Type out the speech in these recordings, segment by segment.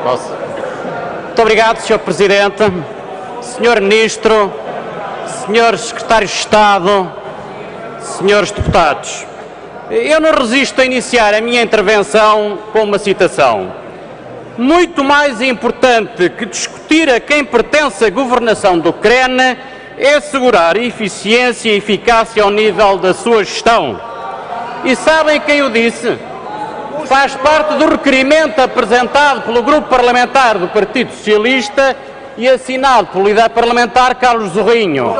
Posso? Muito obrigado, Sr. Presidente, Sr. Ministro, Srs. Secretários de Estado, Srs. Deputados. Eu não resisto a iniciar a minha intervenção com uma citação. Muito mais importante que discutir a quem pertence a governação do CREN é assegurar eficiência e eficácia ao nível da sua gestão. E sabem quem o disse? Faz parte do requerimento apresentado pelo Grupo Parlamentar do Partido Socialista e assinado pelo líder parlamentar Carlos Zorrinho.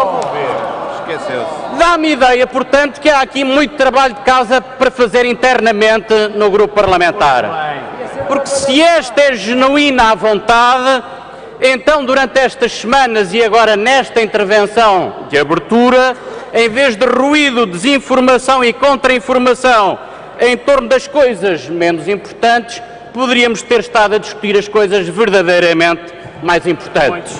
Dá-me ideia, portanto, que há aqui muito trabalho de casa para fazer internamente no Grupo Parlamentar. Porque se esta é genuína à vontade, então durante estas semanas e agora nesta intervenção de abertura, em vez de ruído, desinformação e contra-informação em torno das coisas menos importantes, poderíamos ter estado a discutir as coisas verdadeiramente mais importantes.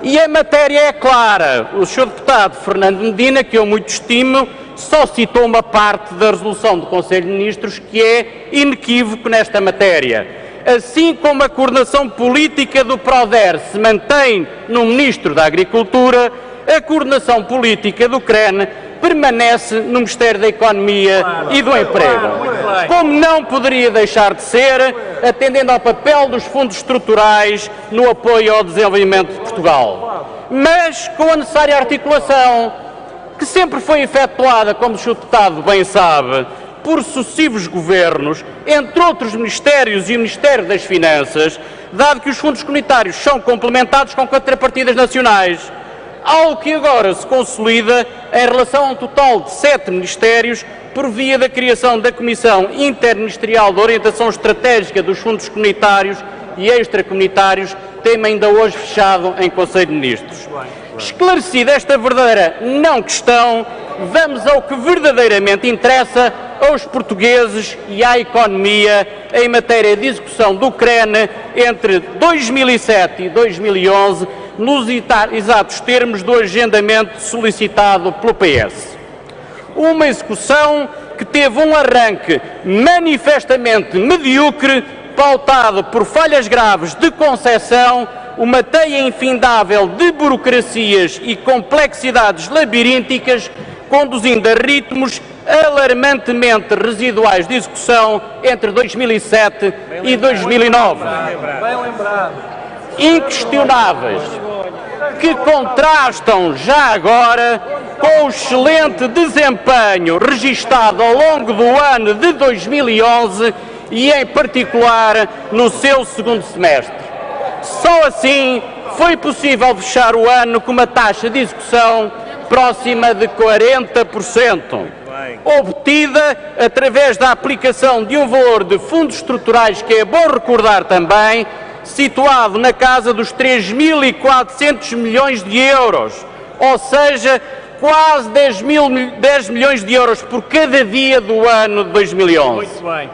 E a matéria é clara. O Sr. Deputado Fernando Medina, que eu muito estimo, só citou uma parte da resolução do Conselho de Ministros que é inequívoco nesta matéria. Assim como a coordenação política do PRODER se mantém no Ministro da Agricultura, a coordenação política do CREN permanece no Ministério da Economia e do Emprego. Como não poderia deixar de ser, atendendo ao papel dos fundos estruturais no apoio ao desenvolvimento de Portugal. Mas com a necessária articulação, que sempre foi efetuada, como o Sr. Deputado bem sabe, por sucessivos governos, entre outros ministérios e o Ministério das Finanças, dado que os fundos comunitários são complementados com contrapartidas nacionais, algo que agora se consolida em relação a um total de 7 ministérios por via da criação da Comissão Interministerial de Orientação Estratégica dos Fundos Comunitários e Extracomunitários, tema ainda hoje fechado em Conselho de Ministros. Esclarecida esta verdadeira não questão, vamos ao que verdadeiramente interessa aos portugueses e à economia em matéria de execução do CREN entre 2007 e 2011, nos exatos termos do agendamento solicitado pelo PS. Uma execução que teve um arranque manifestamente medíocre, pautado por falhas graves de concepção, uma teia infindável de burocracias e complexidades labirínticas, conduzindo a ritmos alarmantemente residuais de execução entre 2007 e 2009. Inquestionáveis, que contrastam já agora com o excelente desempenho registado ao longo do ano de 2011 e, em particular, no seu segundo semestre. Só assim foi possível fechar o ano com uma taxa de execução próxima de 40%, obtida através da aplicação de um valor de fundos estruturais que é bom recordar também, situado na casa dos 3.400 milhões de euros, ou seja, quase 10 milhões de euros por cada dia do ano de 2011. Muito bem.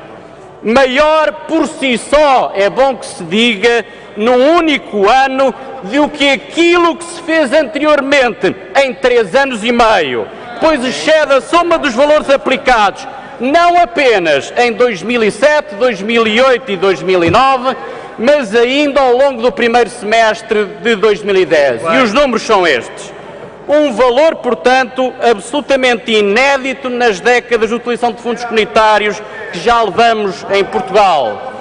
Maior por si só, é bom que se diga, num único ano, do que aquilo que se fez anteriormente em 3 anos e meio, pois excede a soma dos valores aplicados, não apenas em 2007, 2008 e 2009, mas ainda ao longo do primeiro semestre de 2010. E os números são estes. Um valor, portanto, absolutamente inédito nas décadas de utilização de fundos comunitários que já levamos em Portugal,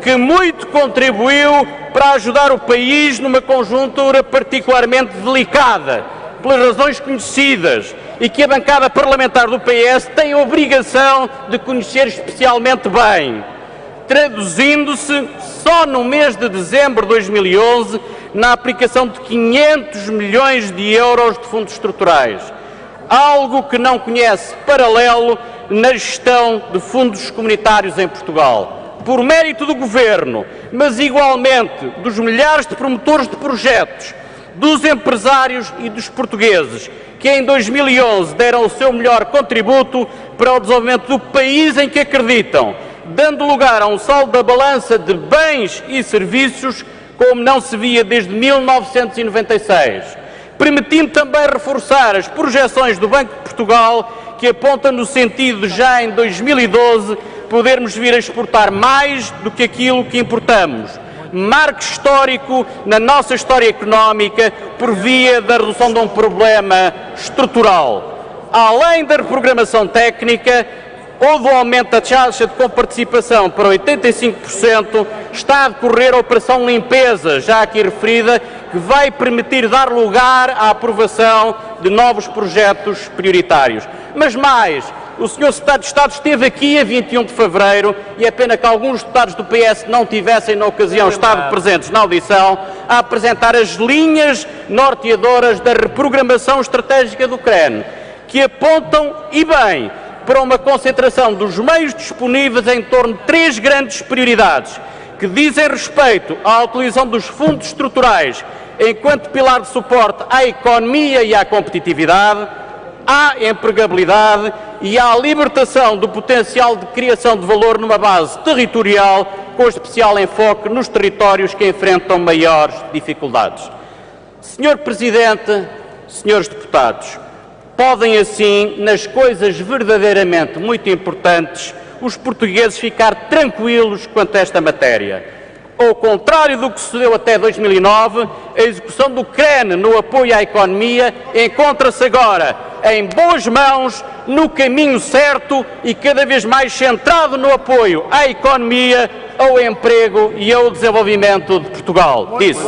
que muito contribuiu para ajudar o país numa conjuntura particularmente delicada, pelas razões conhecidas, e que a bancada parlamentar do PS tem a obrigação de conhecer especialmente bem, traduzindo-se só no mês de dezembro de 2011 na aplicação de 500 milhões de euros de fundos estruturais, algo que não conhece paralelo na gestão de fundos comunitários em Portugal. Por mérito do Governo, mas igualmente dos milhares de promotores de projetos, dos empresários e dos portugueses, que em 2011 deram o seu melhor contributo para o desenvolvimento do país em que acreditam, dando lugar a um saldo da balança de bens e serviços como não se via desde 1996, permitindo também reforçar as projeções do Banco de Portugal, que apontam no sentido de já em 2012 podermos vir a exportar mais do que aquilo que importamos. Marco histórico na nossa história económica por via da redução de um problema estrutural. Além da reprogramação técnica, houve um aumento da taxa de comparticipação para 85%, está a decorrer a Operação Limpeza, já aqui referida, que vai permitir dar lugar à aprovação de novos projetos prioritários. Mas mais, o Sr. Secretário de Estado esteve aqui a 21 de fevereiro e é pena que alguns deputados do PS não tivessem na ocasião estado presentes na audição a apresentar as linhas norteadoras da reprogramação estratégica do CREN, que apontam, e bem, para uma concentração dos meios disponíveis em torno de 3 grandes prioridades, que dizem respeito à utilização dos fundos estruturais enquanto pilar de suporte à economia e à competitividade, à empregabilidade e à libertação do potencial de criação de valor numa base territorial, com especial enfoque nos territórios que enfrentam maiores dificuldades. Senhor Presidente, senhores deputados, podem assim, nas coisas verdadeiramente muito importantes, os portugueses ficar tranquilos quanto a esta matéria. Ao contrário do que sucedeu até 2009, a execução do CREN no apoio à economia encontra-se agora em boas mãos, no caminho certo e cada vez mais centrado no apoio à economia, ao emprego e ao desenvolvimento de Portugal. Disse.